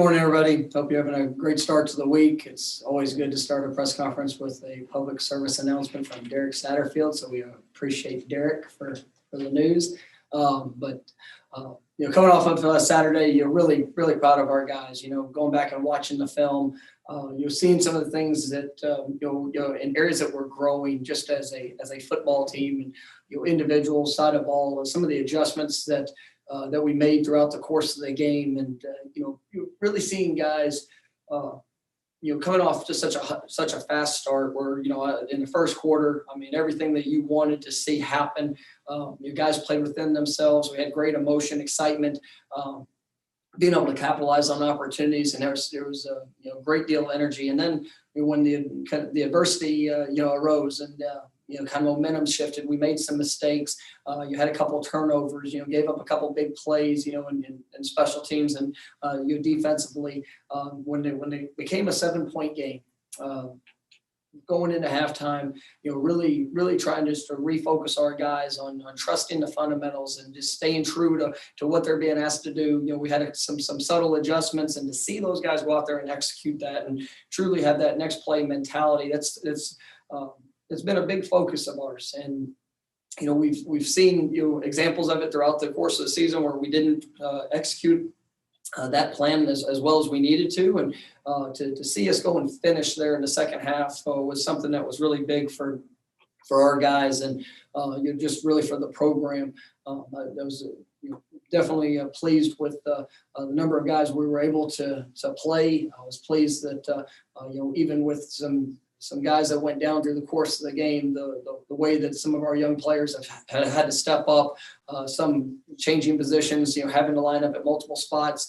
Morning, everybody. Hope you're having a great start to the week. It's always good to start a press conference with a public service announcement from Derek Satterfield. So we appreciate Derek for the news. Coming off of Saturday, you're really proud of our guys. Going back and watching the film, you're seeing some of the things that in areas that we're growing just as a football team, and individual side of ball, some of the adjustments that we made throughout the course of the game, and you're really seeing guys, coming off just such a fast start. Where in the first quarter, everything that you wanted to see happen, you guys played within themselves. We had great emotion, excitement, being able to capitalize on opportunities, and there was a great deal of energy. And then when the adversity arose and kind of momentum shifted, we made some mistakes. You had a couple of turnovers, gave up a couple of big plays, in special teams, and defensively, when they became a 7-point game, going into halftime, really trying just to refocus our guys on trusting the fundamentals and just staying true to what they're being asked to do. We had some subtle adjustments, and to see those guys go out there and execute that and truly have that next play mentality, it's been a big focus of ours. And we've seen examples of it throughout the course of the season where we didn't execute that plan as well as we needed to, and to see us go and finish there in the second half was something that was really big for our guys, and just really for the program. I was definitely pleased with the number of guys we were able to play. I was pleased that even with some guys that went down through the course of the game, the way that some of our young players have had to step up, some changing positions, having to line up at multiple spots,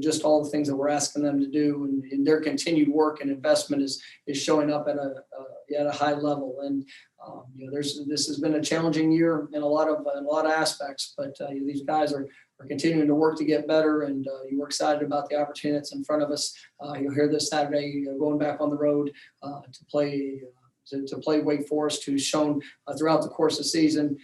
just all the things that we're asking them to do, and their continued work and investment is showing up at a high level. And this has been a challenging year in a lot of aspects, but these guys are continuing to work to get better, and we're excited about the opportunity that's in front of us. You'll hear this Saturday, going back on the road to play Wake Forest, who's shown throughout the course of the season,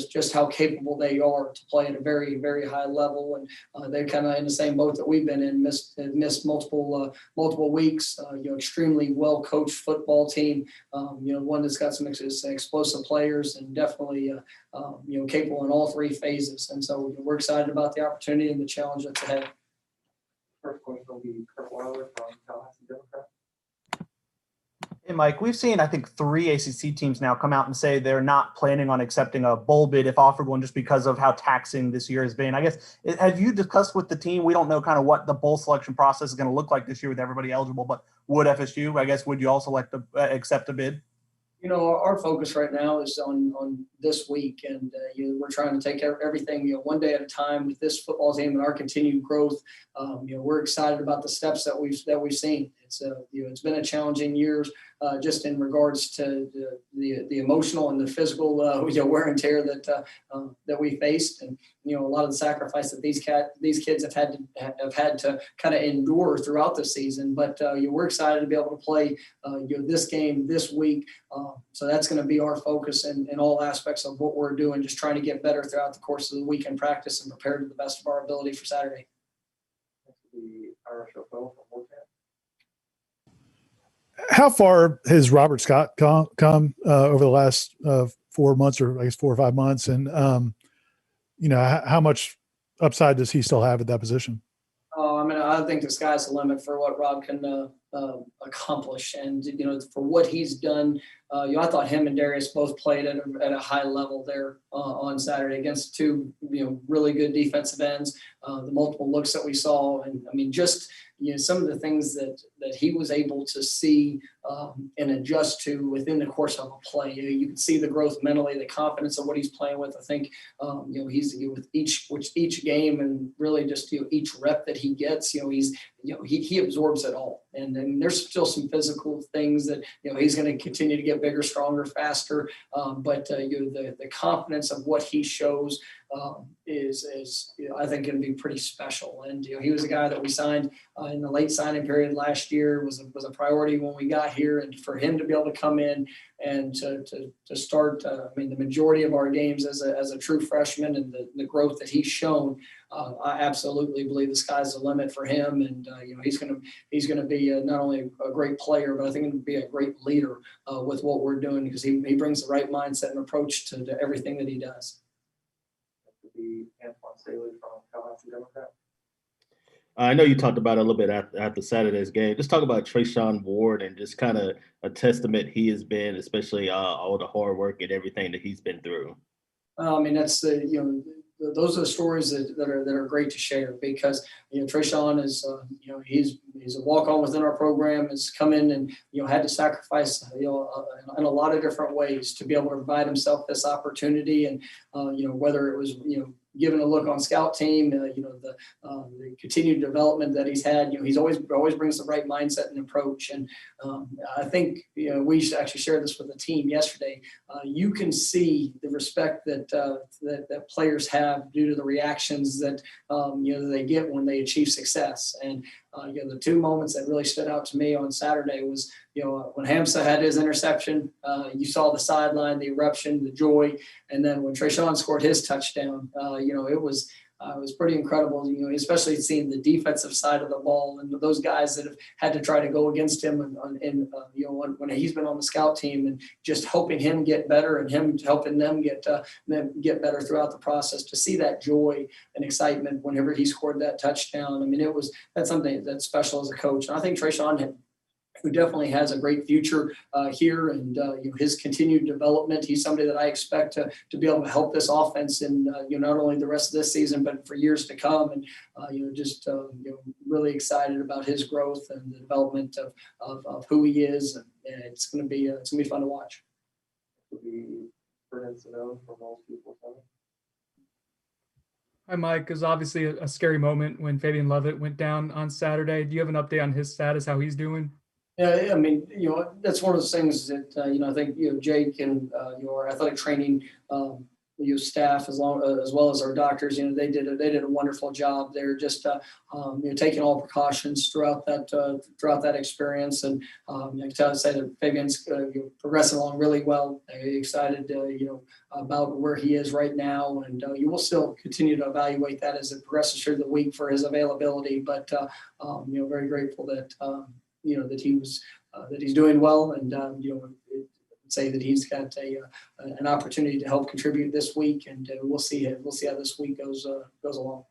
just how capable they are to play at a very, very high level. And they're kind of in the same boat that we've been in, missed multiple weeks. Extremely well coached football team. One that's got some explosive players, and definitely capable in all three phases. And so we're excited about the opportunity and the challenge that's ahead. First question will be Kirk Weiler from Tallahassee Democrat. Hey, Mike, we've seen, I think, 3 ACC teams now come out and say they're not planning on accepting a bowl bid if offered one, just because of how taxing this year has been. I guess, have you discussed with the team? We don't know kind of what the bowl selection process is going to look like this year with everybody eligible, but would FSU, I guess, would you also like to accept a bid? Our focus right now is on this week, and we're trying to take everything one day at a time with this football team and our continued growth. We're excited about the steps that we've seen. It's been a challenging year, just in regards to the emotional and the physical wear and tear that we faced, and a lot of the sacrifice that these kids have had to kind of endure throughout the season. But we're excited to be able to play this game this week. So that's going to be our focus in all aspects of what we're doing, just trying to get better throughout the course of the week and practice and prepare to the best of our ability for Saturday. How far has Robert Scott come over the last 4 months, or I guess 4 or 5 months? And, how much upside does he still have at that position? I think the sky's the limit for what Rob can accomplish, and for what he's done. I thought him and Darius both played at a high level there on Saturday against 2 really good defensive ends. The multiple looks that we saw, and just some of the things that he was able to see and adjust to within the course of a play. You can see the growth mentally, the confidence of what he's playing with. I think he's with each game, and really just each rep that he gets, he absorbs it all. And then there's still some physical things that he's going to continue to get bigger, stronger, faster. But the confidence of what he shows is I think going to be pretty special. And he was a guy that we signed in the late signing period last year. Was a priority when we got here, and for him to be able to come in and to start, the majority of our games as a true freshman, and the growth that he's shown, I absolutely believe the sky's the limit for him. And he's going to be not only a great player, but I think he'll be a great leader with what we're doing, because he brings the right mindset and approach to everything that he does. The Antoine Staley from Tallahassee Democrat. I know you talked about it a little bit after Saturday's game. Just talk about Treyshawn Ward and just kind of a testament he has been, especially all the hard work and everything that he's been through. That's those are the stories that are great to share, because Treshaun is he's a walk-on within our program, has come in and had to sacrifice in a lot of different ways to be able to provide himself this opportunity, and whether it was given a look on scout team, the continued development that he's had. He's always brings the right mindset and approach. And I think we actually shared this with the team yesterday. You can see the respect that players have due to the reactions that they get when they achieve success. And the two moments that really stood out to me on Saturday was when Hamza had his interception, you saw the sideline, the eruption, the joy, and then when Treyshaun scored his touchdown, it was pretty incredible. Especially seeing the defensive side of the ball and those guys that have had to try to go against him, when he's been on the scout team, and just helping him get better and him helping them get better throughout the process. To see that joy and excitement whenever he scored that touchdown, that's something that's special as a coach. And I think Treyshaun, who definitely has a great future here, and his continued development. He's somebody that I expect to be able to help this offense in not only the rest of this season, but for years to come. And really excited about his growth and the development of who he is. And it's going to be fun to watch. Hi, Mike. It was obviously a scary moment when Fabian Lovett went down on Saturday. Do you have an update on his status, how he's doing? Yeah, that's one of those things that, I think, Jake and your athletic training staff, as well as our doctors, they did a wonderful job. They're just taking all precautions throughout that experience. And I can say that Fabian's progressing along really well. Excited about where he is right now, and you will still continue to evaluate that as it progresses through the week for his availability. But very grateful that that he's doing well, and say that he's got an opportunity to help contribute this week, and we'll see how this week goes along.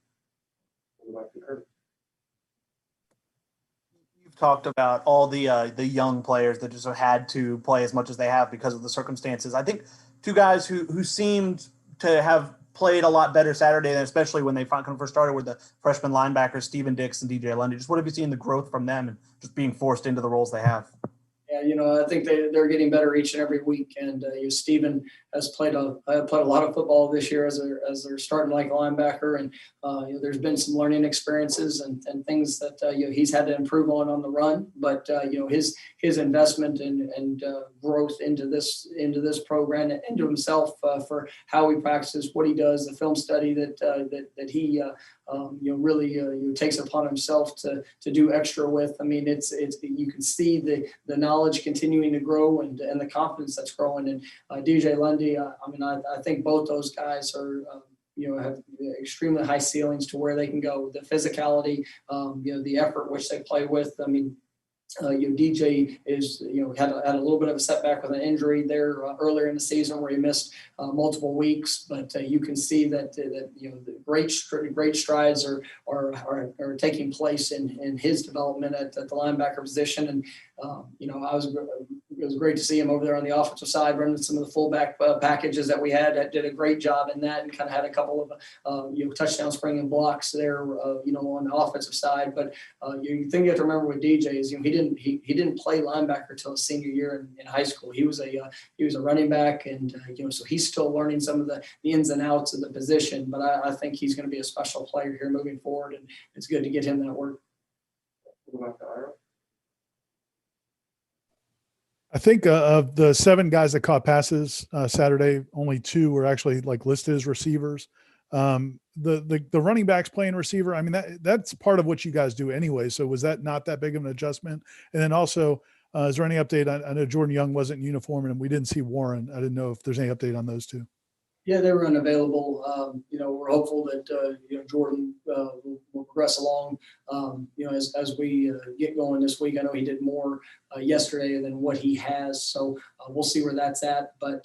You've talked about all the young players that just have had to play as much as they have because of the circumstances. I think two guys who seemed to have played a lot better Saturday, and especially when they first started, were the freshman linebackers, Steven Dix and DJ Lundy. Just what have you seen the growth from them and just being forced into the roles they have? Yeah, I think they're getting better each and every week. And Steven has played a lot of football this year as they're starting like a linebacker. And there's been some learning experiences and things that he's had to improve on the run. But his investment and growth into this program and into himself for how he practices, what he does, the film study that he really takes it upon himself to do extra with. It's you can see the knowledge continuing to grow and the confidence that's growing. And DJ Lundy, I think both those guys are have extremely high ceilings to where they can go. The physicality, the effort which they play with. DJ is had a little bit of a setback with an injury there earlier in the season where he missed multiple weeks, but you can see that the great strides are taking place in his development at the linebacker position. And it was great to see him over there on the offensive side running some of the fullback packages that we had. That did a great job in that, and kind of had a couple of touchdown springing blocks there on the offensive side. But you think you have to remember with DJ is he didn't play linebacker till his senior year in high school. He was a running back, and so he's still learning some of the ins and outs of the position. But I think he's going to be a special player here moving forward, and it's good to get him that work. I think of the 7 guys that caught passes Saturday, only 2 were actually listed as receivers. The running backs playing receiver. I mean, that's part of what you guys do anyway. So was that not that big of an adjustment? And then also, is there any update? I know Jordan Young wasn't in uniform and we didn't see Warren. I didn't know if there's any update on those two. Yeah, they were unavailable. We're hopeful that Jordan will progress along. As we get going this week. I know he did more yesterday than what he has, so we'll see where that's at. But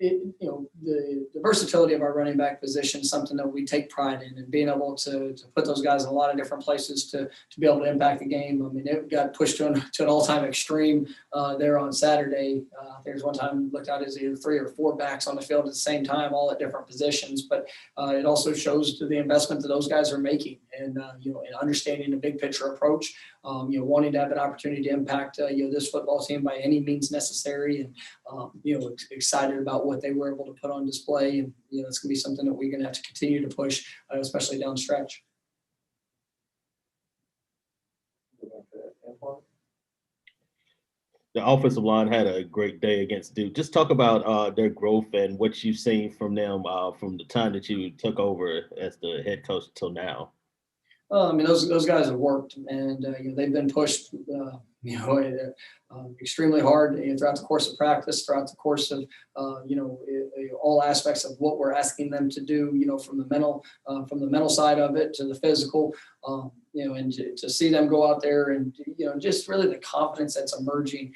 the versatility of our running back position is something that we take pride in, and being able to put those guys in a lot of different places to be able to impact the game. I mean, it got pushed to an all-time extreme there on Saturday. There's one time looked out as either 3 or 4 backs on the field at the same time, all at different positions. But it also shows to the investment that those guys are making, and and understanding the big picture approach. Wanting to have an opportunity to impact this football team by any means necessary, and excited about what they were able to put on display. And it's going to be something that we're going to have to continue to push, especially down the stretch. The offensive line had a great day against Duke. Just talk about their growth and what you've seen from them from the time that you took over as the head coach till now. Those guys have worked, and they've been pushed, extremely hard throughout the course of practice, throughout the course of all aspects of what we're asking them to do. From the mental side of it to the physical. And to see them go out there and just really the confidence that's emerging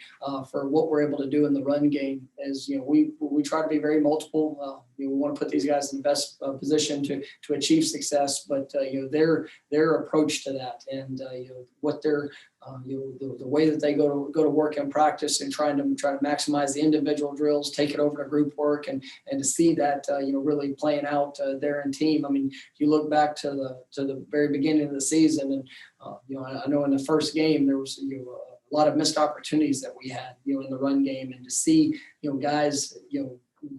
for what we're able to do in the run game is we try to be very multiple. We want to put these guys in the best position to achieve success, but their approach to that and what they're the way that they go to work in practice and try to maximize the individual drills, take it over to group work, and to see that really playing out there in team. I mean, you look back to the very beginning of the season, and I know in the first game there was a lot of missed opportunities that we had in the run game, and to see guys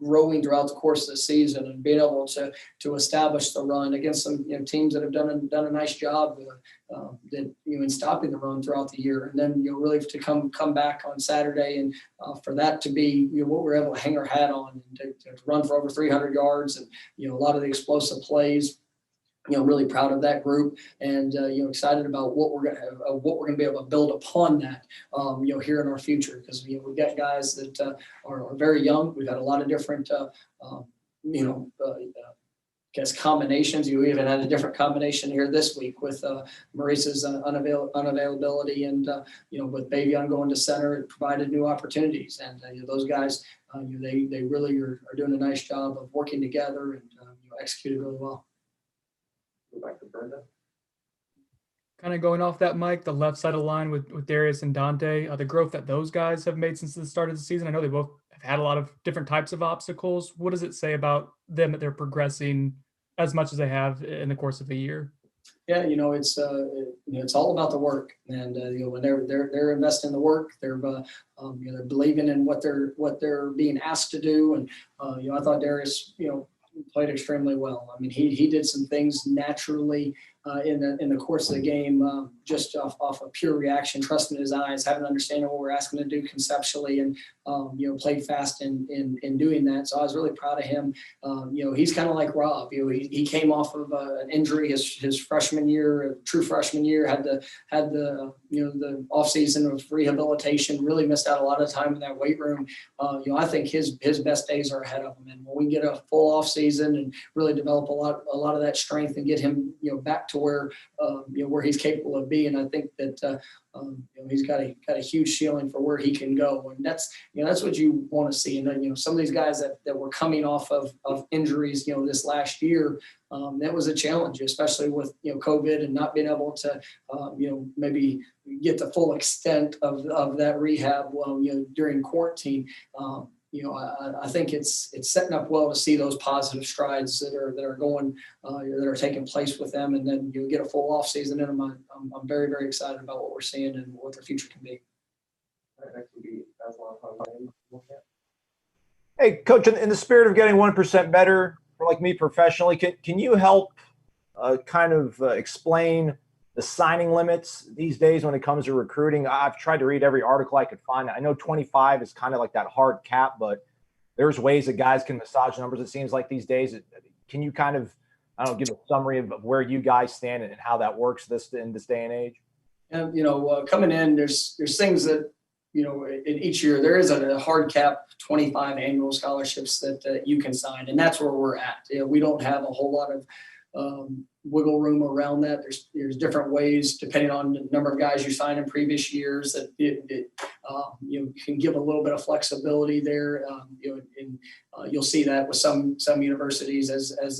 growing throughout the course of the season and being able to establish the run against some teams that have done a nice job in stopping the run throughout the year, and then really to come back on Saturday and for that to be what we're able to hang our hat on, and to run for over 300 yards and a lot of the explosive plays. Really proud of that group, and excited about what we're gonna be able to build upon that here in our future, because we've got guys that are very young. We've had a lot of different combinations. You even had a different combination here this week with Maurice's unavailability, and with Bavion going to center, it provided new opportunities. And those guys, they really are doing a nice job of working together and executed really well. Back to Brenda. Kind of going off that, Mike, the left side of the line with Darius and Dante, the growth that those guys have made since the start of the season. I know they both have had a lot of different types of obstacles. What does it say about them that they're progressing as much as they have in the course of a year? Yeah, it's all about the work, and when they're investing in the work, they're believing in what they're being asked to do, and I thought Darius played extremely well. I mean, he did some things naturally in the course of the game, just off of pure reaction, trusting his eyes, having an understanding of what we're asking him to do conceptually, and played fast in doing that. So I was really proud of him. He's kind of like Rob. He came off of an injury his freshman year, true freshman year, had the off season of rehabilitation, really missed out a lot of time in that weight room. I think his best days are ahead of him, and when we get a full off season and really develop a lot of that strength and get him back to where he's capable of being, I think that he's got a huge ceiling for where he can go, and that's what you want to see. And then some of these guys that were coming off of injuries this last year, that was a challenge, especially with COVID and not being able to maybe get the full extent of that rehab during quarantine. I think it's setting up well to see those positive strides that are going that are taking place with them, and then you get a full off season in them. I'm very, very excited about what we're seeing and what their future can be. Next would be Hey, Coach, in the spirit of getting 1% better, for like me professionally, can you help explain the signing limits these days when it comes to recruiting? I've tried to read every article I could find. I know 25 is kind of like that hard cap, but there's ways that guys can massage numbers, it seems like these days. Can you kind of, I don't know, give a summary of where you guys stand and how that works in this day and age? And, coming in, there's things that, in each year, there is a hard cap 25 annual scholarships that you can sign. And that's where we're at. We don't have a whole lot of wiggle room around that. There's different ways, depending on the number of guys you sign in previous years, that you can give a little bit of flexibility there. And you'll see that with some universities as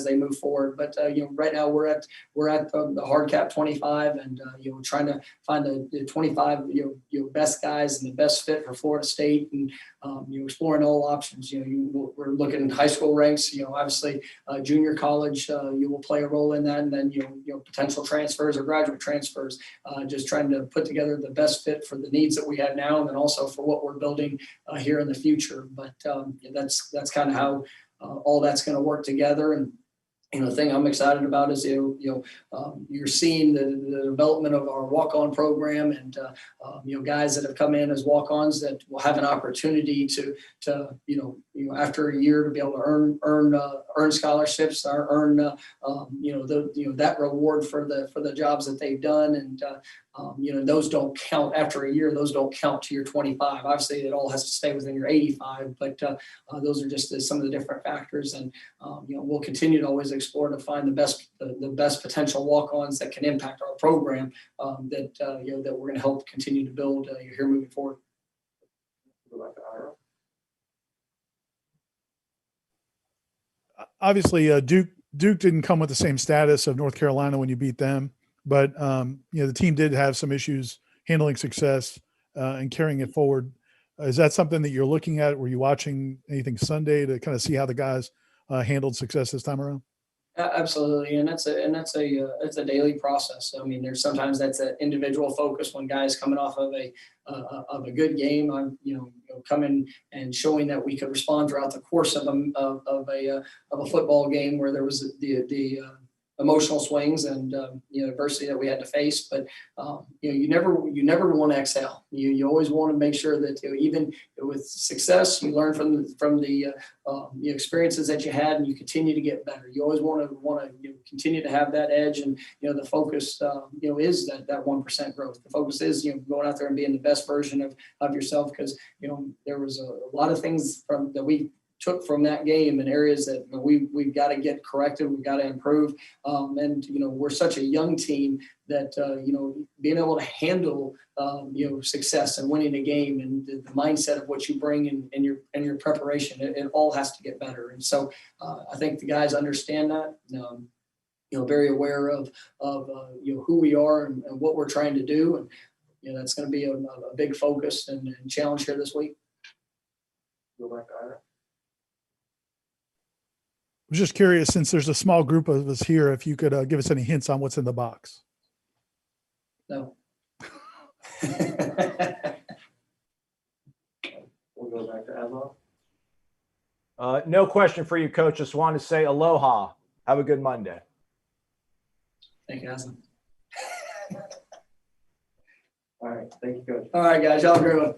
they move forward. But right now we're at the hard cap 25, and trying to find the 25 best guys and the best fit for Florida State, and exploring all options. We're looking at high school ranks. Obviously junior college you will play a role in that, and then potential transfers or graduate transfers. Just trying to put together the best fit for the needs that we have now, and then also for what we're building here in the future. But that's kind of how all that's going to work together. And the thing I'm excited about is you're seeing the development of our walk-on program, and guys that have come in as walk-ons that will have an opportunity to after a year to be able to earn scholarships, or earn that reward for the jobs that they've done. And those don't count after a year. Those don't count to your 25. Obviously, it all has to stay within your 85, but those are just some of the different factors. And we'll continue to always explore to find the best potential walk-ons that can impact our program, that we're going to help continue to build here moving forward. Obviously, Duke didn't come with the same status of North Carolina when you beat them, but the team did have some issues handling success and carrying it forward. Is that something that you're looking at? Were you watching anything Sunday to kind of see how the guys handled success this time around? Absolutely, and it's a daily process. I mean, there's sometimes that's an individual focus when guys coming off of a good game. I'm coming and showing that we could respond throughout the course of a football game where there was the emotional swings and adversity that we had to face. But you never want to exhale. You always want to make sure that even with success, you learn from the experiences that you had, and you continue to get better. You always want to continue to have that edge, and the focus is that 1% growth. The focus is going out there and being the best version of yourself, because there was a lot of things that we took from that game in areas that we've got to get corrected, we've got to improve, and we're such a young team that being able to handle success and winning a game, and the mindset of what you bring in your preparation, it all has to get better. And so I think the guys understand that, very aware of who we are and what we're trying to do, and that's going to be a big focus and challenge here this week. I was just curious, since there's a small group of us here, if you could give us any hints on what's in the box. No. We'll go back to Emma. No question for you, Coach. Just want to say aloha. Have a good Monday. Thank you, Aslan. All right. Thank you, Coach. All right, guys. Y'all have a great one.